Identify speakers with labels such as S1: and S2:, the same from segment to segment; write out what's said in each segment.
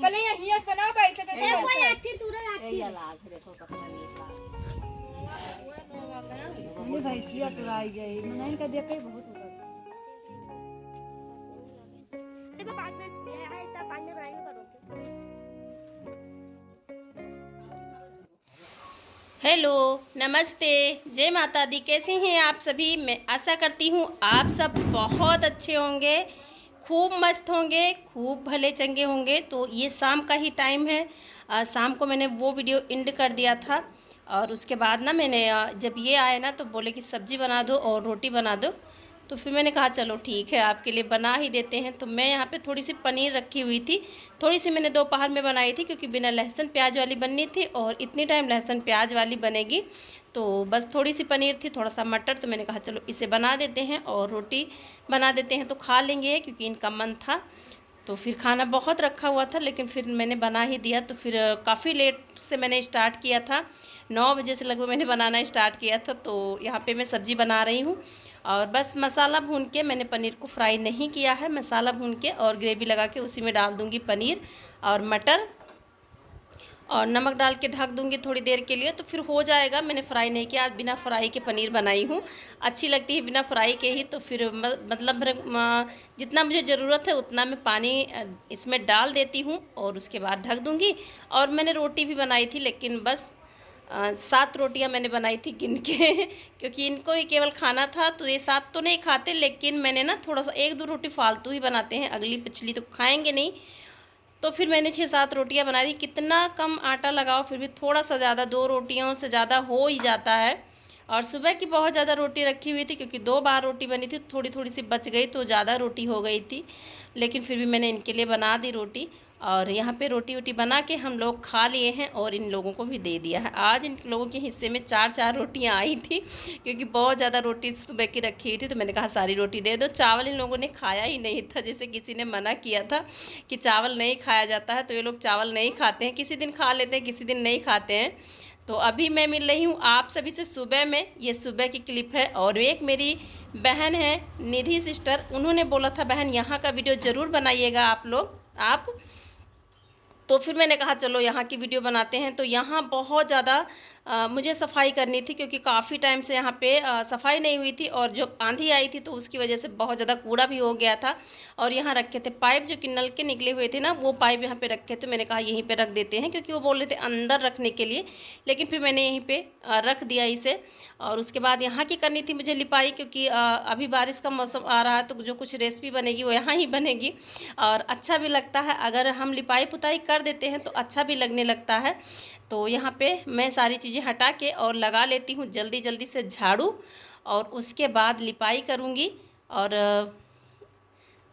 S1: पहले ये हियस बनाओ पैसे दे
S2: ए कोई आठी तुरंत आठी
S3: ये लाग देखो कितना नीक लाग।
S4: नहीं भैंसिया तुराई जाई नहीं का देखे बहुत होगा।
S2: देखो 5 मिनट ये आए तब 5 मिनट बनाएंगे करोगे।
S5: हेलो, नमस्ते, जय माता दी। कैसे हैं आप सभी? मैं आशा करती हूँ आप सब बहुत अच्छे होंगे, खूब मस्त होंगे, खूब भले चंगे होंगे। तो ये शाम का ही टाइम है। शाम को मैंने वो वीडियो एंड कर दिया था और उसके बाद ना मैंने जब ये आए ना तो बोले कि सब्ज़ी बना दो और रोटी बना दो। तो फिर मैंने कहा चलो ठीक है आपके लिए बना ही देते हैं। तो मैं यहाँ पे थोड़ी सी पनीर रखी हुई थी, थोड़ी सी मैंने दोपहर में बनाई थी क्योंकि बिना लहसुन प्याज वाली बननी थी और इतनी टाइम लहसुन प्याज वाली बनेगी। तो बस थोड़ी सी पनीर थी, थोड़ा सा मटर, तो मैंने कहा चलो इसे बना देते हैं और रोटी बना देते हैं तो खा लेंगे क्योंकि इनका मन था। तो फिर खाना बहुत रखा हुआ था लेकिन फिर मैंने बना ही दिया। तो फिर काफ़ी लेट से मैंने स्टार्ट किया था, 9 बजे से लगभग मैंने बनाना स्टार्ट किया था। तो यहाँ पे मैं सब्ज़ी बना रही हूँ और बस मसाला भून के, मैंने पनीर को फ्राई नहीं किया है, मसाला भून के और ग्रेवी लगा के उसी में डाल दूँगी पनीर और मटर और नमक डाल के ढक दूँगी थोड़ी देर के लिए। तो फिर हो जाएगा। मैंने फ्राई नहीं किया, आज बिना फ्राई के पनीर बनाई हूँ। अच्छी लगती है बिना फ्राई के ही। तो फिर मतलब जितना मुझे ज़रूरत है उतना मैं पानी इसमें डाल देती हूँ और उसके बाद ढक दूँगी। और मैंने रोटी भी बनाई थी लेकिन बस 7 रोटियां मैंने बनाई थी गिन के क्योंकि इनको ही केवल खाना था। तो ये 7 तो नहीं खाते लेकिन मैंने ना थोड़ा सा 1-2 रोटी फालतू ही बनाते हैं, अगली पिछली तो खाएंगे नहीं। तो फिर मैंने 6-7 रोटियां बना दी। कितना कम आटा लगाओ फिर भी थोड़ा सा ज़्यादा, 2 रोटियों से ज़्यादा हो ही जाता है। और सुबह की बहुत ज़्यादा रोटी रखी हुई थी क्योंकि 2 बार रोटी बनी थी, थोड़ी थोड़ी सी बच गई तो ज़्यादा रोटी हो गई थी। लेकिन फिर भी मैंने इनके लिए बना दी रोटी और यहाँ पे रोटी वोटी बना के हम लोग खा लिए हैं और इन लोगों को भी दे दिया है। आज इन लोगों के हिस्से में 4-4 रोटियाँ आई थी क्योंकि बहुत ज़्यादा रोटी सुबह की रखी हुई थी। तो मैंने कहा सारी रोटी दे दो। चावल इन लोगों ने खाया ही नहीं था, जैसे किसी ने मना किया था कि चावल नहीं खाया जाता है। तो ये लोग चावल नहीं खाते हैं, किसी दिन खा लेते हैं, किसी दिन नहीं खाते हैं। तो अभी मैं मिल रही हूँ आप सभी से सुबह में, ये सुबह की क्लिप है। और एक मेरी बहन है निधि सिस्टर, उन्होंने बोला था बहन यहाँ का वीडियो ज़रूर बनाइएगा आप लोग आप। तो फिर मैंने कहा चलो यहाँ की वीडियो बनाते हैं। तो यहाँ बहुत ज़्यादा मुझे सफाई करनी थी क्योंकि काफ़ी टाइम से यहाँ पे सफाई नहीं हुई थी और जो आंधी आई थी तो उसकी वजह से बहुत ज़्यादा कूड़ा भी हो गया था। और यहाँ रखे थे पाइप, जो कि नल के निकले हुए थे ना, वो पाइप यहाँ पे रखे थे। मैंने कहा यहीं पे रख देते हैं क्योंकि वो बोल रहे थे अंदर रखने के लिए, लेकिन फिर मैंने यहीं पे रख दिया इसे। और उसके बाद यहाँ की करनी थी मुझे लिपाई क्योंकि अभी बारिश का मौसम आ रहा है तो जो कुछ रेसिपी बनेगी वो यहाँ ही बनेगी और अच्छा भी लगता है। अगर हम लिपाई पुताई कर देते हैं तो अच्छा भी लगने लगता है। तो यहाँ पे मैं सारी चीज़ें हटा के और लगा लेती हूँ जल्दी जल्दी से झाड़ू और उसके बाद लिपाई करूँगी और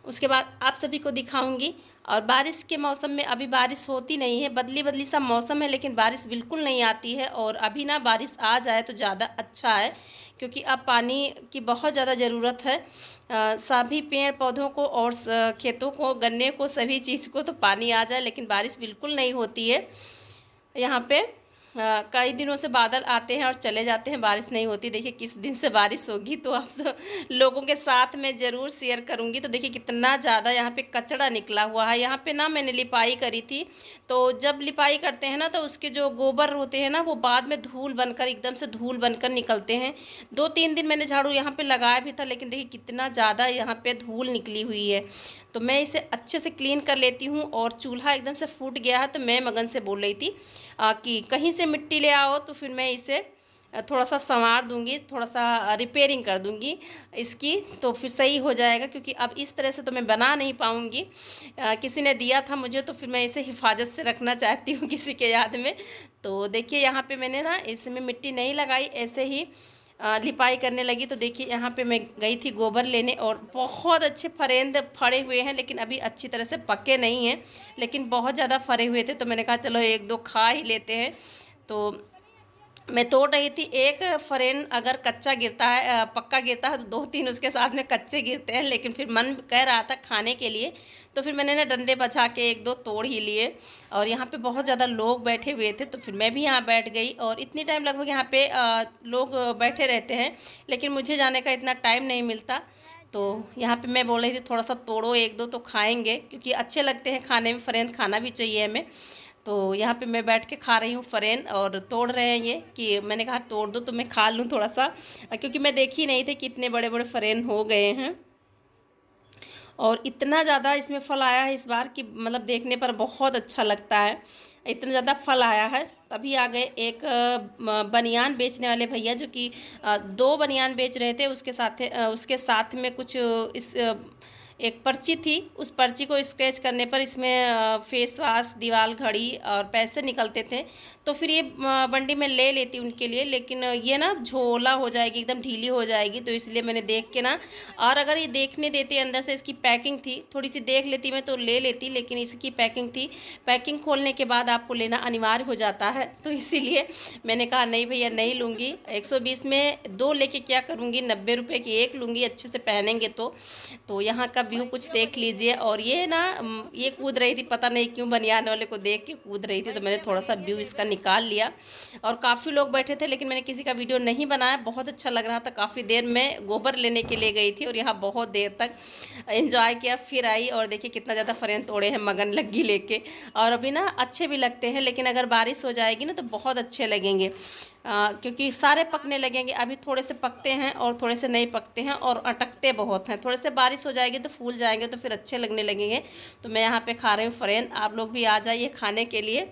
S5: उसके बाद आप सभी को दिखाऊंगी। और बारिश के मौसम में अभी बारिश होती नहीं है, बदली बदली सा मौसम है लेकिन बारिश बिल्कुल नहीं आती है। और अभी ना बारिश आ जाए तो ज़्यादा अच्छा है क्योंकि अब पानी की बहुत ज़्यादा ज़रूरत है। सभी पेड़ पौधों को और खेतों को, गन्ने को, सभी चीज़ को तो पानी आ जाए, लेकिन बारिश बिल्कुल नहीं होती है यहाँ पे। कई दिनों से बादल आते हैं और चले जाते हैं, बारिश नहीं होती। देखिए किस दिन से बारिश होगी तो आप सब लोगों के साथ में ज़रूर शेयर करूँगी। तो देखिए कितना ज़्यादा यहाँ पे कचरा निकला हुआ है। यहाँ पे ना मैंने लिपाई करी थी, तो जब लिपाई करते हैं ना तो उसके जो गोबर होते हैं ना वो बाद में धूल बनकर, एकदम से धूल बनकर निकलते हैं। 2-3 दिन मैंने झाड़ू यहाँ पर लगाया भी था लेकिन देखिए कितना ज़्यादा यहाँ पर धूल निकली हुई है। तो मैं इसे अच्छे से क्लीन कर लेती हूँ। और चूल्हा एकदम से फूट गया है तो मैं मगन से बोल रही थी कि कहीं से मिट्टी ले आओ, तो फिर मैं इसे थोड़ा सा संवार दूंगी, थोड़ा सा रिपेयरिंग कर दूंगी इसकी, तो फिर सही हो जाएगा। क्योंकि अब इस तरह से तो मैं बना नहीं पाऊंगी। किसी ने दिया था मुझे तो फिर मैं इसे हिफाजत से रखना चाहती हूँ किसी के याद में। तो देखिए यहाँ पे मैंने ना इसमें मिट्टी नहीं लगाई, ऐसे ही लिपाई करने लगी। तो देखिए यहाँ पे मैं गई थी गोबर लेने और बहुत अच्छे फरेंद फड़े हुए हैं, लेकिन अभी अच्छी तरह से पके नहीं हैं, लेकिन बहुत ज़्यादा फरे हुए थे। तो मैंने कहा चलो 1-2 खा ही लेते हैं। तो मैं तोड़ रही थी। एक फरेन अगर कच्चा गिरता है, पक्का गिरता है तो 2-3 उसके साथ में कच्चे गिरते हैं, लेकिन फिर मन कह रहा था खाने के लिए तो फिर मैंने ना डंडे बचा के 1-2 तोड़ ही लिए। और यहाँ पे बहुत ज़्यादा लोग बैठे हुए थे तो फिर मैं भी यहाँ बैठ गई। और इतनी टाइम लगभग यहाँ पे लोग बैठे रहते हैं, लेकिन मुझे जाने का इतना टाइम नहीं मिलता तो यहाँ पे मैं बोल रही थी थोड़ा सा तोड़ो, एक दो तो खाएंगे, क्योंकि अच्छे लगते हैं खाने में, फ़रेन खाना भी चाहिए हमें। तो यहाँ पे मैं बैठ के खा रही हूँ फ़रेन, और तोड़ रहे हैं ये, कि मैंने कहा तोड़ दो तो मैं खा लूँ थोड़ा सा, क्योंकि मैं देखी नहीं थी कि इतने बड़े बड़े फ़रेन हो गए हैं। और इतना ज़्यादा इसमें फल आया है इस बार कि मतलब देखने पर बहुत अच्छा लगता है, इतना ज़्यादा फल आया है। तभी आ गए एक बनियान बेचने वाले भैया, जो कि 2 बनियान बेच रहे थे, उसके साथ में कुछ इस एक पर्ची थी, उस पर्ची को स्क्रैच करने पर इसमें फेस वाश, दीवार घड़ी और पैसे निकलते थे। तो फिर ये बंडी में ले लेती उनके लिए, लेकिन ये ना झोला हो जाएगी, एकदम ढीली हो जाएगी, तो इसलिए मैंने देख के ना, और अगर ये देखने देते अंदर से इसकी पैकिंग थी, थोड़ी सी देख लेती मैं तो ले लेती, लेकिन इसकी पैकिंग थी, पैकिंग खोलने के बाद आपको लेना अनिवार्य हो जाता है, तो इसीलिए मैंने कहा नहीं भैया नहीं लूँगी, 120 में 2 लेके क्या करूँगी, 90 रुपये की 1 लूँगी, अच्छे से पहनेंगे तो यहाँ का व्यू कुछ देख लीजिए। और ये ना ये कूद रही थी, पता नहीं क्यों बनियान वाले को देख के कूद रही थी, तो मैंने थोड़ा सा व्यू इसका निकाल लिया। और काफ़ी लोग बैठे थे, लेकिन मैंने किसी का वीडियो नहीं बनाया, बहुत अच्छा लग रहा था। काफ़ी देर में गोबर लेने के लिए गई थी और यहाँ बहुत देर तक एंजॉय किया, फिर आई और देखिए कितना ज़्यादा फ़रेन तोड़े हैं मगन लग्गी लेके। और अभी ना अच्छे भी लगते हैं, लेकिन अगर बारिश हो जाएगी ना तो बहुत अच्छे लगेंगे, क्योंकि सारे पकने लगेंगे। अभी थोड़े से पकते हैं और थोड़े से नहीं पकते हैं और अटकते बहुत हैं। थोड़े से बारिश हो जाएगी तो फूल जाएंगे, तो फिर अच्छे लगने लगेंगे। तो मैं यहाँ पे खा रही हूँ फ़रेन, आप लोग भी आ जाइए खाने के लिए,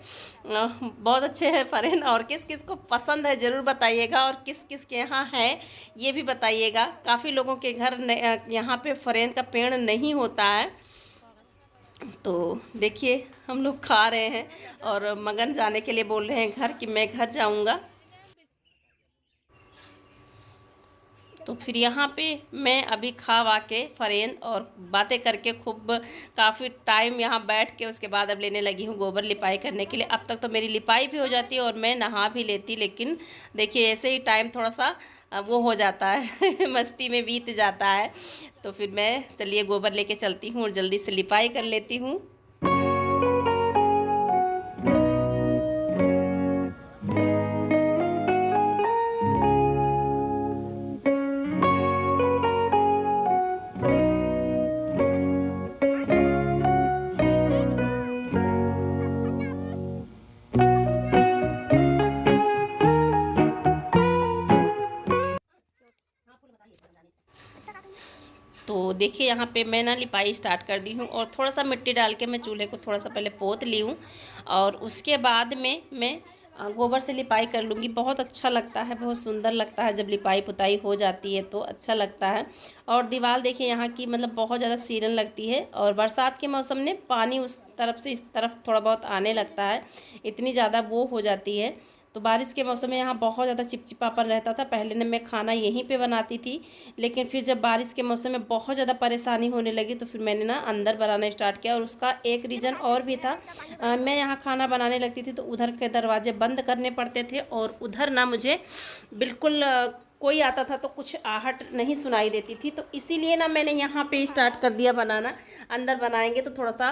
S5: बहुत अच्छे हैं फ़रेन। और किस किस को पसंद है ज़रूर बताइएगा, और किस किस के यहाँ है ये भी बताइएगा। काफ़ी लोगों के घर यहाँ पे फ़रेन का पेड़ नहीं होता है। तो देखिए हम लोग खा रहे हैं और मगन जाने के लिए बोल रहे हैं घर, कि मैं घर जाऊँगा। तो फिर यहाँ पे मैं अभी खा वा के फ़रेन और बातें करके खूब काफ़ी टाइम यहाँ बैठ के, उसके बाद अब लेने लगी हूँ गोबर लिपाई करने के लिए। अब तक तो मेरी लिपाई भी हो जाती और मैं नहा भी लेती, लेकिन देखिए ऐसे ही टाइम थोड़ा सा वो हो जाता है मस्ती में बीत जाता है। तो फिर मैं चलिए गोबर लेके चलती हूँ और जल्दी से लिपाई कर लेती हूँ। तो देखिए यहाँ पे मैं ना लिपाई स्टार्ट कर दी हूँ, और थोड़ा सा मिट्टी डाल के मैं चूल्हे को थोड़ा सा पहले पोत ली हूँ, और उसके बाद में मैं गोबर से लिपाई कर लूँगी। बहुत अच्छा लगता है, बहुत सुंदर लगता है जब लिपाई पुताई हो जाती है तो अच्छा लगता है। और दीवार देखिए यहाँ की मतलब बहुत ज़्यादा सीरन लगती है, और बरसात के मौसम में पानी उस तरफ से इस तरफ थोड़ा बहुत आने लगता है, इतनी ज़्यादा वो हो जाती है। तो बारिश के मौसम में यहाँ बहुत ज़्यादा चिपचिपापन रहता था। पहले ने मैं खाना यहीं पे बनाती थी, लेकिन फिर जब बारिश के मौसम में बहुत ज़्यादा परेशानी होने लगी तो फिर मैंने ना अंदर बनाना स्टार्ट किया। और उसका एक रीज़न और भी था, मैं यहाँ खाना बनाने लगती थी तो उधर के दरवाजे बंद करने पड़ते थे, और उधर ना मुझे बिल्कुल कोई आता था तो कुछ आहट नहीं सुनाई देती थी। तो इसीलिए ना मैंने यहाँ पे स्टार्ट कर दिया बनाना। अंदर बनाएंगे तो थोड़ा सा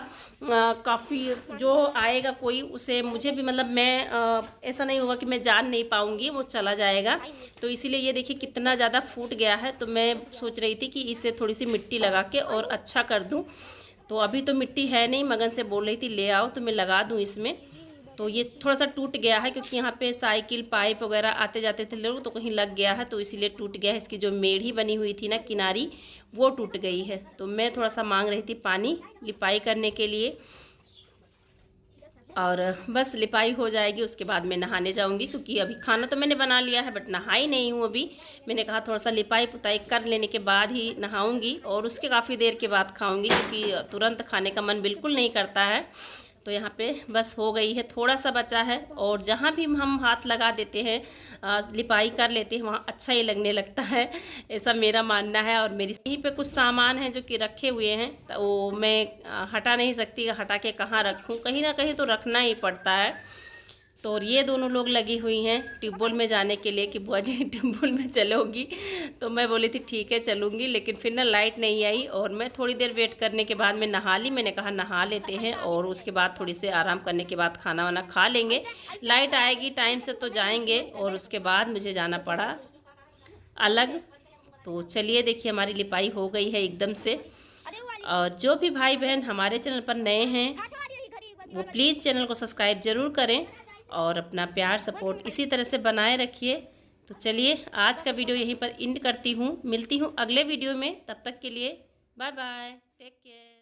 S5: काफ़ी जो आएगा कोई, उसे मुझे भी मतलब मैं ऐसा नहीं होगा कि मैं जान नहीं पाऊँगी, वो चला जाएगा। तो इसीलिए ये देखिए कितना ज़्यादा फूट गया है। तो मैं सोच रही थी कि इसे थोड़ी सी मिट्टी लगा के और अच्छा कर दूँ। तो अभी तो मिट्टी है नहीं, मगन से बोल रही थी ले आओ तो मैं लगा दूँ इसमें। तो ये थोड़ा सा टूट गया है, क्योंकि यहाँ पे साइकिल पाइप वगैरह आते जाते थे लोग, तो कहीं लग गया है तो इसीलिए टूट गया है। इसकी जो मेढ़ी बनी हुई थी ना किनारी, वो टूट गई है। तो मैं थोड़ा सा मांग रही थी पानी लिपाई करने के लिए, और बस लिपाई हो जाएगी उसके बाद मैं नहाने जाऊंगी, क्योंकि अभी खाना तो मैंने बना लिया है बट नहाई नहीं हूँ अभी। मैंने कहा थोड़ा सा लिपाई पुताई कर लेने के बाद ही नहाऊंगी, और उसके काफ़ी देर के बाद खाऊंगी, क्योंकि तुरंत खाने का मन बिल्कुल नहीं करता है। तो यहाँ पे बस हो गई है, थोड़ा सा बचा है। और जहाँ भी हम हाथ लगा देते हैं, लिपाई कर लेते हैं, वहाँ अच्छा ही लगने लगता है, ऐसा मेरा मानना है। और मेरी यहीं पे कुछ सामान हैं जो कि रखे हुए हैं, तो वो मैं हटा नहीं सकती, हटा के कहाँ रखूँ, कहीं ना कहीं तो रखना ही पड़ता है। तो और ये दोनों लोग लगी हुई हैं ट्यूबवेल में जाने के लिए कि बुआ जी ट्यूबवेल में चलोगी। तो मैं बोली थी ठीक है चलूँगी, लेकिन फिर ना लाइट नहीं आई, और मैं थोड़ी देर वेट करने के बाद मैं नहा ली। मैंने कहा नहा लेते हैं और उसके बाद थोड़ी से आराम करने के बाद खाना वाना खा लेंगे। लाइट आएगी टाइम से तो जाएंगे, और उसके बाद मुझे जाना पड़ा अलग तो चलिए देखिए हमारी लिपाई हो गई है एकदम से।
S2: अरे वो वाली
S5: और जो भी भाई बहन हमारे चैनल पर नए हैं
S2: हाथ वाली घड़ी
S5: वो प्लीज़ चैनल को सब्सक्राइब ज़रूर करें और अपना प्यार सपोर्ट इसी तरह से बनाए रखिए। तो चलिए आज का वीडियो यहीं पर एंड करती हूँ, मिलती हूँ अगले वीडियो में, तब तक के लिए बाय बाय, टेक केयर।